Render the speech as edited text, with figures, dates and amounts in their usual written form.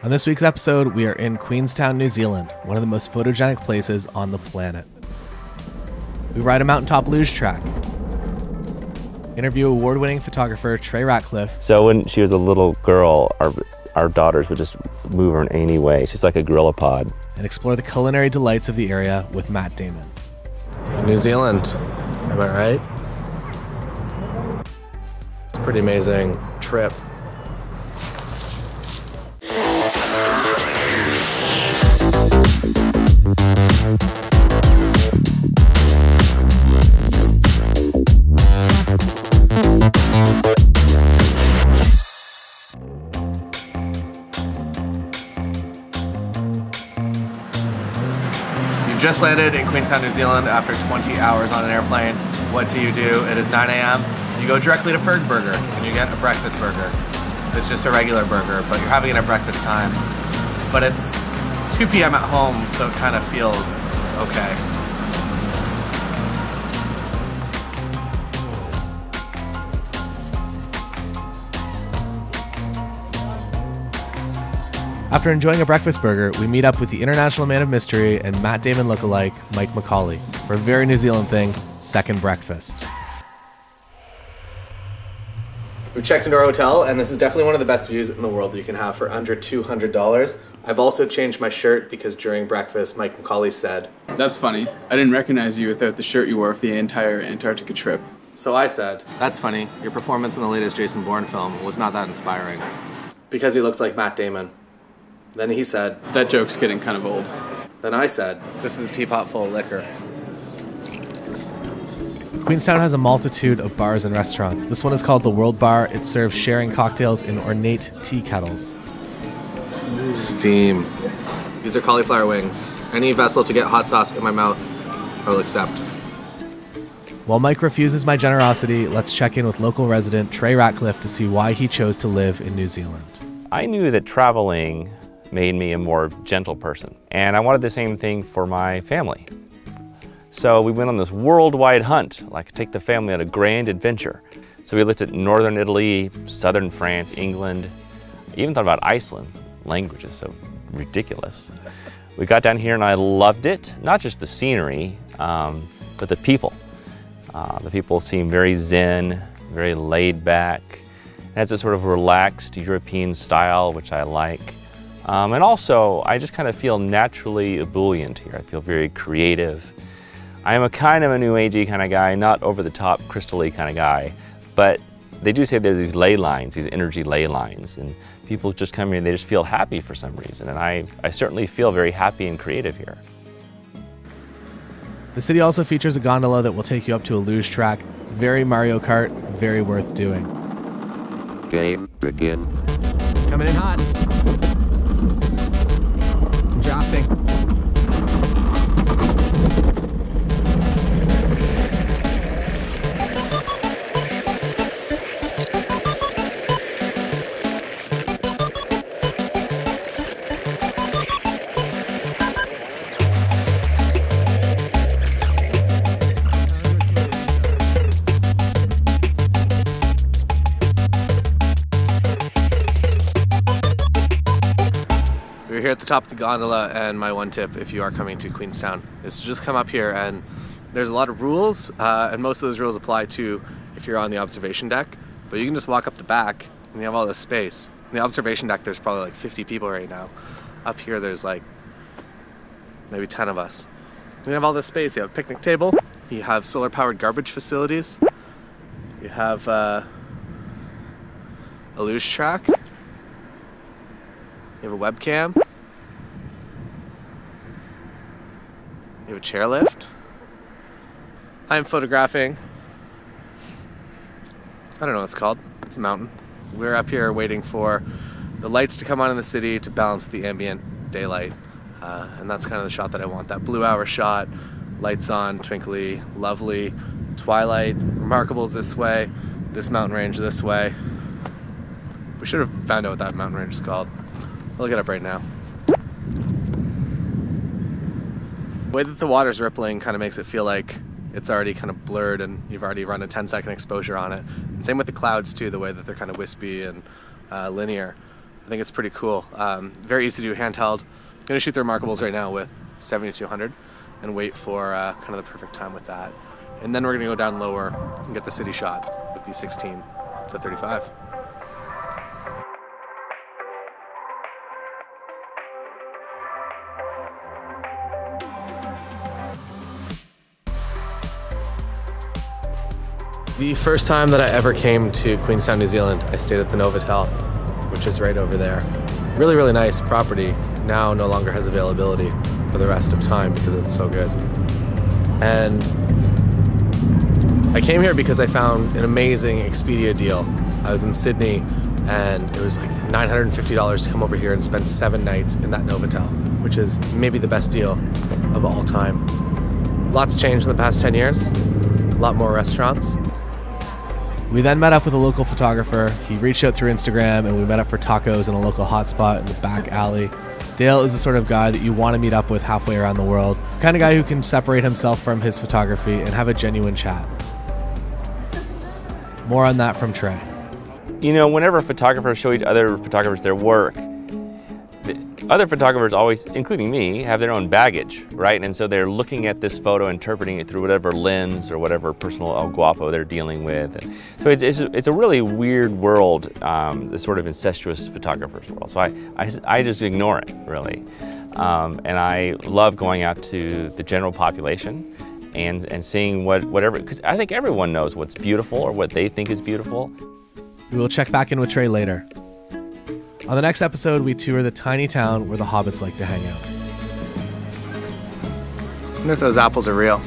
On this week's episode, we are in Queenstown, New Zealand, one of the most photogenic places on the planet. We ride a mountaintop luge track, interview award-winning photographer Trey Ratcliff. So when she was a little girl, our daughters would just move her in any way. She's like a gorilla pod. And explore the culinary delights of the area with Matt Damon. New Zealand, am I right? It's a pretty amazing trip. Just landed in Queenstown, New Zealand after 20 hours on an airplane. What do? It is 9 a.m. You go directly to Ferg Burger and you get a breakfast burger. It's just a regular burger, but you're having it at breakfast time. But it's 2 p.m. at home, so it kind of feels okay. After enjoying a breakfast burger, we meet up with the international man of mystery and Matt Damon lookalike, Mike McCauley, for a very New Zealand thing, second breakfast. We checked into our hotel, and this is definitely one of the best views in the world that you can have for under $200. I've also changed my shirt because during breakfast, Mike McCauley said, "That's funny. I didn't recognize you without the shirt you wore for the entire Antarctica trip." So I said, "That's funny. Your performance in the latest Jason Bourne film was not that inspiring." Because he looks like Matt Damon. Then he said, "That joke's getting kind of old." Then I said, "This is a teapot full of liquor." Queenstown has a multitude of bars and restaurants. This one is called the World Bar. It serves sharing cocktails in ornate tea kettles. Steam. These are cauliflower wings. Any vessel to get hot sauce in my mouth, I will accept. While Mike refuses my generosity, let's check in with local resident Trey Ratcliff to see why he chose to live in New Zealand. I knew that traveling made me a more gentle person, and I wanted the same thing for my family. So we went on this worldwide hunt, like take the family on a grand adventure. So we looked at northern Italy, southern France, England, even thought about Iceland. Language is so ridiculous. We got down here and I loved it, not just the scenery, but the people. The people seem very zen, very laid back. It has a sort of relaxed European style, which I like. And also, I just kind of feel naturally ebullient here. I feel very creative. I am a kind of a new agey kind of guy, not over the top, crystal-y kind of guy. But they do say there's these ley lines, these energy ley lines, and people just come here and they just feel happy for some reason. And I certainly feel very happy and creative here. The city also features a gondola that will take you up to a luge track. Very Mario Kart, very worth doing. Game begin. Coming in hot. Drafting. We're here at the top of the gondola, and my one tip if you are coming to Queenstown is to just come up here, and there's a lot of rules, and most of those rules apply to if you're on the observation deck, but you can just walk up the back and you have all this space. On the observation deck there's probably like 50 people right now. Up here there's like maybe 10 of us. And you have all this space. You have a picnic table, you have solar powered garbage facilities, you have a luge track, you have a webcam, you have a chairlift. I'm photographing, I don't know what it's called, it's a mountain. We're up here waiting for the lights to come on in the city to balance the ambient daylight. And that's kind of the shot that I want, that blue hour shot, lights on, twinkly, lovely, twilight, remarkables this way, this mountain range this way. We should have found out what that mountain range is called. I'll look it up right now. The way that the water's rippling kind of makes it feel like it's already kind of blurred and you've already run a 10-second exposure on it. And same with the clouds too, the way that they're kind of wispy and linear. I think it's pretty cool. Very easy to do handheld. I'm going to shoot the Remarkables right now with 70-200 and wait for kind of the perfect time with that. And then we're going to go down lower and get the city shot with the 16-35. The first time that I ever came to Queenstown, New Zealand, I stayed at the Novotel, which is right over there. Really, really nice property. Now no longer has availability for the rest of time because it's so good. And I came here because I found an amazing Expedia deal. I was in Sydney and it was like $950 to come over here and spend 7 nights in that Novotel, which is maybe the best deal of all time. Lots changed in the past 10 years. A lot more restaurants. We then met up with a local photographer. He reached out through Instagram and we met up for tacos in a local hotspot in the back alley. Dale is the sort of guy that you want to meet up with halfway around the world. The kind of guy who can separate himself from his photography and have a genuine chat. More on that from Trey. You know, whenever photographers show other photographers their work, other photographers always, including me, have their own baggage, right? And so they're looking at this photo, interpreting it through whatever lens or whatever personal El Guapo they're dealing with. And so it's a really weird world, this sort of incestuous photographer's world. So I just ignore it, really. And I love going out to the general population and seeing whatever, because I think everyone knows what's beautiful or what they think is beautiful. We will check back in with Trey later. On the next episode, we tour the tiny town where the hobbits like to hang out. I wonder if those apples are real.